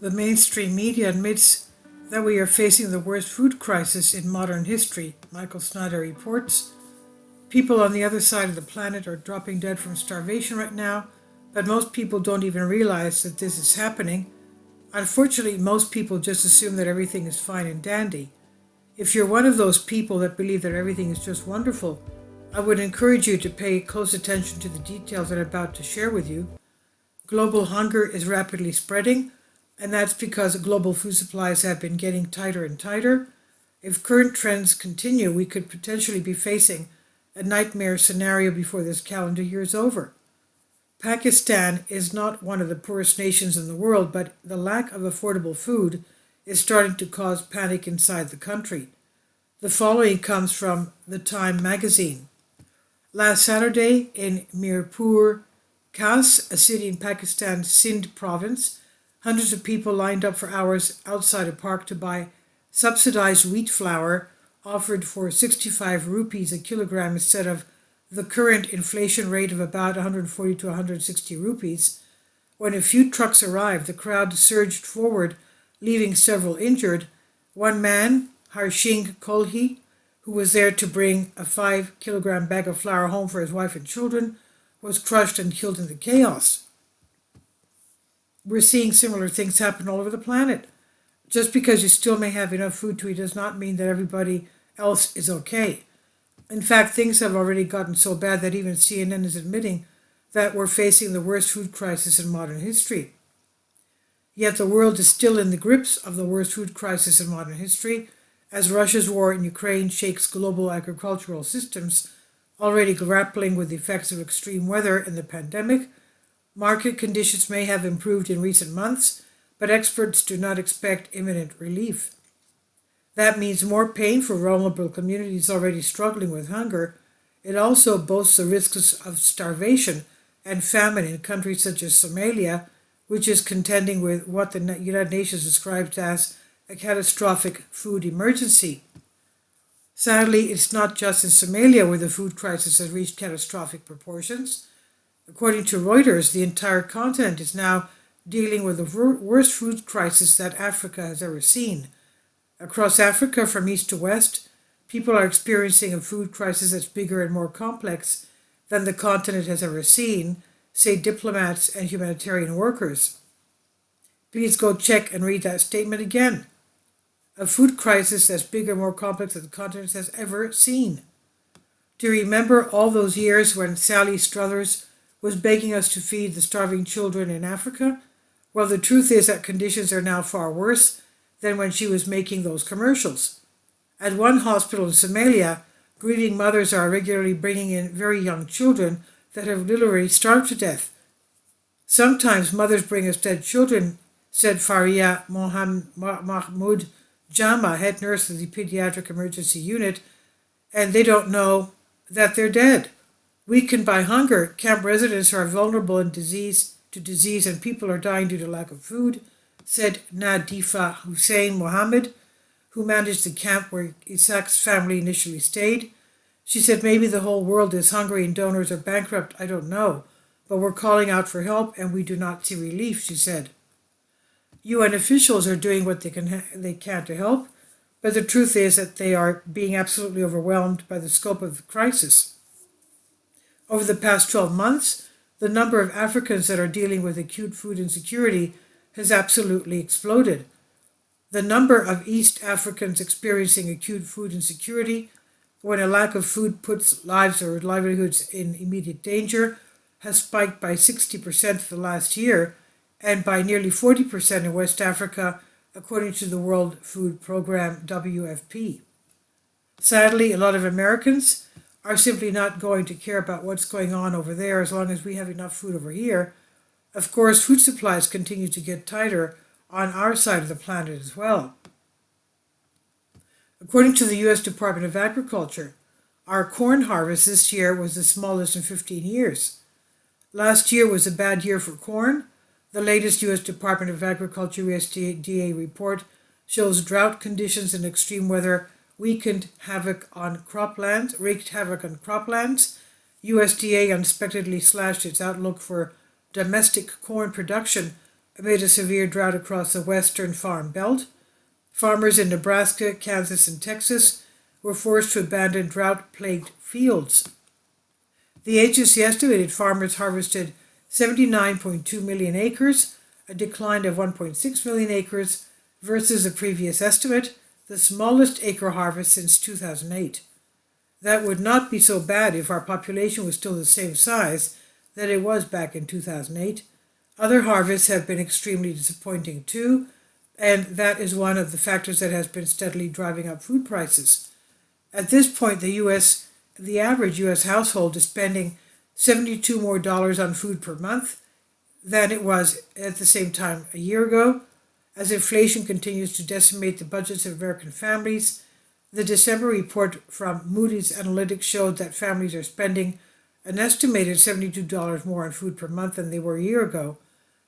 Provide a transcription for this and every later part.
The mainstream media admits that we are facing the worst food crisis in modern history, Michael Snyder reports. People on the other side of the planet are dropping dead from starvation right now, but most people don't even realize that this is happening. Unfortunately, most people just assume that everything is fine and dandy. If you're one of those people that believe that everything is just wonderful, I would encourage you to pay close attention to the details that I'm about to share with you. Global hunger is rapidly spreading, and that's because global food supplies have been getting tighter and tighter. If current trends continue, we could potentially be facing a nightmare scenario before this calendar year is over. Pakistan is not one of the poorest nations in the world, but the lack of affordable food is starting to cause panic inside the country. The following comes from the Time magazine. Last Saturday in Mirpur Khas, a city in Pakistan's Sindh province, hundreds of people lined up for hours outside a park to buy subsidized wheat flour offered for 65 rupees a kilogram instead of the current inflation rate of about 140 to 160 rupees. When a few trucks arrived, the crowd surged forward, leaving several injured. One man, Harshing Kolhi, who was there to bring a 5 kilogram bag of flour home for his wife and children, was crushed and killed in the chaos. We're seeing similar things happen all over the planet. Just because you still may have enough food to eat does not mean that everybody else is okay. In fact, things have already gotten so bad that even CNN is admitting that we're facing the worst food crisis in modern history. Yet the world is still in the grips of the worst food crisis in modern history, as Russia's war in Ukraine shakes global agricultural systems, already grappling with the effects of extreme weather and the pandemic. Market conditions may have improved in recent months, but experts do not expect imminent relief. That means more pain for vulnerable communities already struggling with hunger. It also boasts the risks of starvation and famine in countries such as Somalia, which is contending with what the United Nations describes as a catastrophic food emergency. Sadly, it's not just in Somalia where the food crisis has reached catastrophic proportions. According to Reuters, the entire continent is now dealing with the worst food crisis that Africa has ever seen. Across Africa, from east to west, people are experiencing a food crisis that's bigger and more complex than the continent has ever seen, say diplomats and humanitarian workers. Please go check and read that statement again. A food crisis that's bigger and more complex than the continent has ever seen. Do you remember all those years when Sally Struthers was begging us to feed the starving children in Africa? Well, the truth is that conditions are now far worse than when she was making those commercials. At one hospital in Somalia, grieving mothers are regularly bringing in very young children that have literally starved to death. Sometimes mothers bring us dead children, said Faria Mahmoud Jama, head nurse of the pediatric emergency unit, and they don't know that they're dead. Weakened by hunger, camp residents are vulnerable to disease and people are dying due to lack of food, said Nadifa Hussein Mohammed, who managed the camp where Isaac's family initially stayed. She said maybe the whole world is hungry and donors are bankrupt, I don't know, but we're calling out for help and we do not see relief, she said. UN officials are doing what they can to help, but the truth is that they are being absolutely overwhelmed by the scope of the crisis. Over the past 12 months, the number of Africans that are dealing with acute food insecurity has absolutely exploded. The number of East Africans experiencing acute food insecurity, when a lack of food puts lives or livelihoods in immediate danger, has spiked by 60% the last year and by nearly 40% in West Africa, according to the World Food Program, WFP. Sadly, a lot of Americans are simply not going to care about what's going on over there as long as we have enough food over here. Of course, food supplies continue to get tighter on our side of the planet as well. According to the U.S. Department of Agriculture, our corn harvest this year was the smallest in 15 years. Last year was a bad year for corn. The latest U.S. Department of Agriculture USDA report shows drought conditions and extreme weather wreaked havoc on croplands. USDA unexpectedly slashed its outlook for domestic corn production amid a severe drought across the western farm belt. Farmers in Nebraska, Kansas, and Texas were forced to abandon drought-plagued fields. The agency estimated farmers harvested 79.2 million acres, a decline of 1.6 million acres versus the previous estimate, the smallest acre harvest since 2008. That would not be so bad if our population was still the same size that it was back in 2008. Other harvests have been extremely disappointing too, and that is one of the factors that has been steadily driving up food prices. At this point, the average U.S. household is spending $72 more on food per month than it was at the same time a year ago. As inflation continues to decimate the budgets of American families, the December report from Moody's Analytics showed that families are spending an estimated $72 more on food per month than they were a year ago.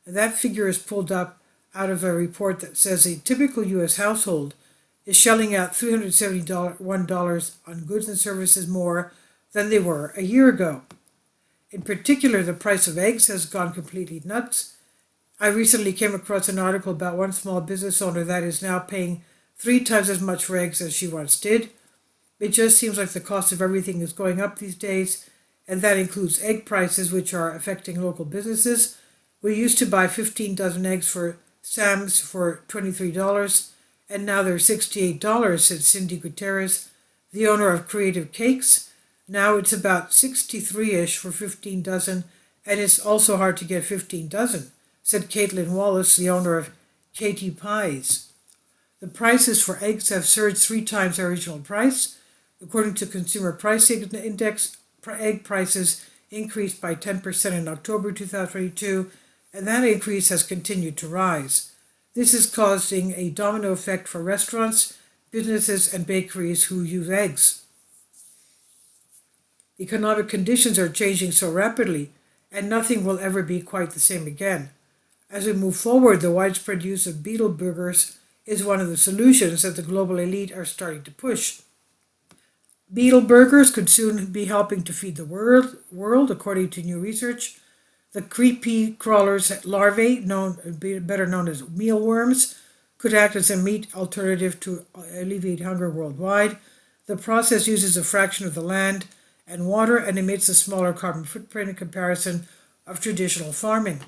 And that figure is pulled up out of a report that says a typical U.S. household is shelling out $371 on goods and services more than they were a year ago. In particular, the price of eggs has gone completely nuts. I recently came across an article about one small business owner that is now paying 3 times as much for eggs as she once did. It just seems like the cost of everything is going up these days, and that includes egg prices, which are affecting local businesses. We used to buy 15 dozen eggs for Sam's for $23, and now they're $68, said Cindy Gutierrez, the owner of Creative Cakes. Now it's about 63-ish for 15 dozen, and it's also hard to get 15 dozen, said Caitlin Wallace, the owner of Katie Pies. The prices for eggs have surged 3 times their original price. According to Consumer Price Index, egg prices increased by 10% in October 2022, and that increase has continued to rise. This is causing a domino effect for restaurants, businesses, and bakeries who use eggs. Economic conditions are changing so rapidly, and nothing will ever be quite the same again. As we move forward, the widespread use of Beetle Burgers is one of the solutions that the global elite are starting to push. Beetle Burgers could soon be helping to feed the world, according to new research. The creepy crawlers' larvae, better known as mealworms, could act as a meat alternative to alleviate hunger worldwide. The process uses a fraction of the land and water and emits a smaller carbon footprint in comparison of traditional farming.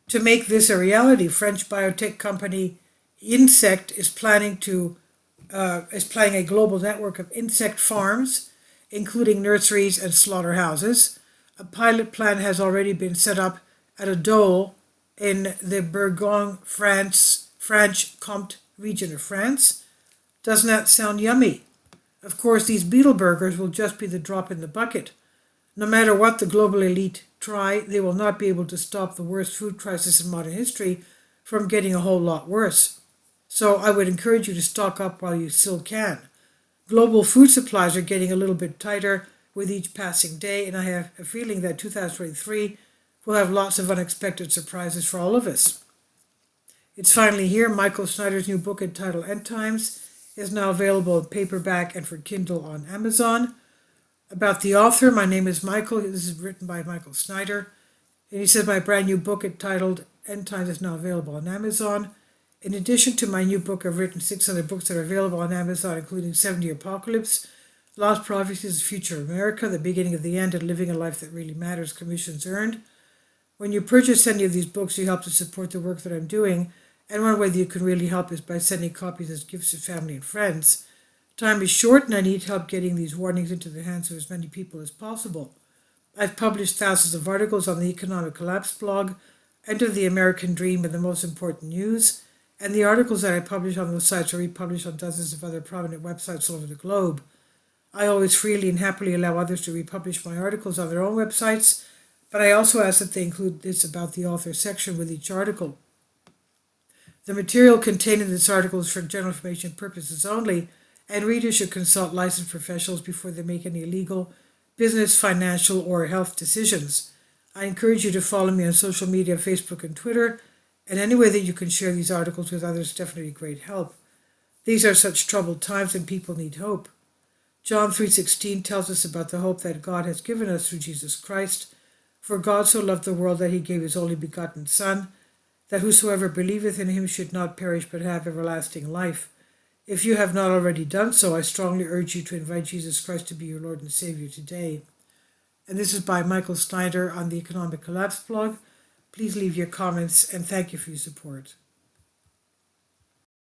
To make this a reality, French biotech company Insect is planning a global network of insect farms, including nurseries and slaughterhouses. A pilot plant has already been set up at a dole in the Bourgogne, Franche-Comté region of France. Doesn't that sound yummy? Of course, these Beetle Burgers will just be the drop in the bucket. No matter what the global elite try, they will not be able to stop the worst food crisis in modern history from getting a whole lot worse. So I would encourage you to stock up while you still can. Global food supplies are getting a little bit tighter with each passing day, and I have a feeling that 2023 will have lots of unexpected surprises for all of us. It's finally here. Michael Snyder's new book entitled End Times is now available in paperback and for Kindle on Amazon. About the author, my name is Michael. This is written by Michael Snyder. And he said my brand new book entitled End Times is now available on Amazon. In addition to my new book, I've written 6 other books that are available on Amazon, including 70 Apocalypse, Lost Prophecies, The Future of America, The Beginning of the End, and Living a Life That Really Matters, commissions earned. When you purchase any of these books, you help to support the work that I'm doing, and one way that you can really help is by sending copies as gifts to family and friends. Time is short, and I need help getting these warnings into the hands of as many people as possible. I've published thousands of articles on the Economic Collapse blog, Enter the American Dream, and the most important news, and the articles that I publish on those sites are republished on dozens of other prominent websites all over the globe. I always freely and happily allow others to republish my articles on their own websites, but I also ask that they include this about the author section with each article. The material contained in this article is for general information purposes only, and readers should consult licensed professionals before they make any legal, business, financial, or health decisions. I encourage you to follow me on social media, Facebook and Twitter, and any way that you can share these articles with others is definitely great help. These are such troubled times and people need hope. John 3:16 tells us about the hope that God has given us through Jesus Christ. For God so loved the world that he gave his only begotten Son, that whosoever believeth in him should not perish but have everlasting life. If you have not already done so, I strongly urge you to invite Jesus Christ to be your Lord and Savior today. And this is by Michael Snyder on the Economic Collapse blog. Please leave your comments and thank you for your support.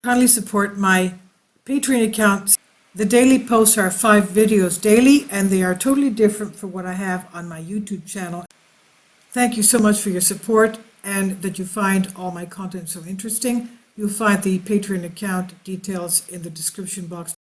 Kindly support my Patreon account. The daily posts are 5 videos daily, and they are totally different from what I have on my YouTube channel. Thank you so much for your support and that you find all my content so interesting. You'll find the Patreon account details in the description box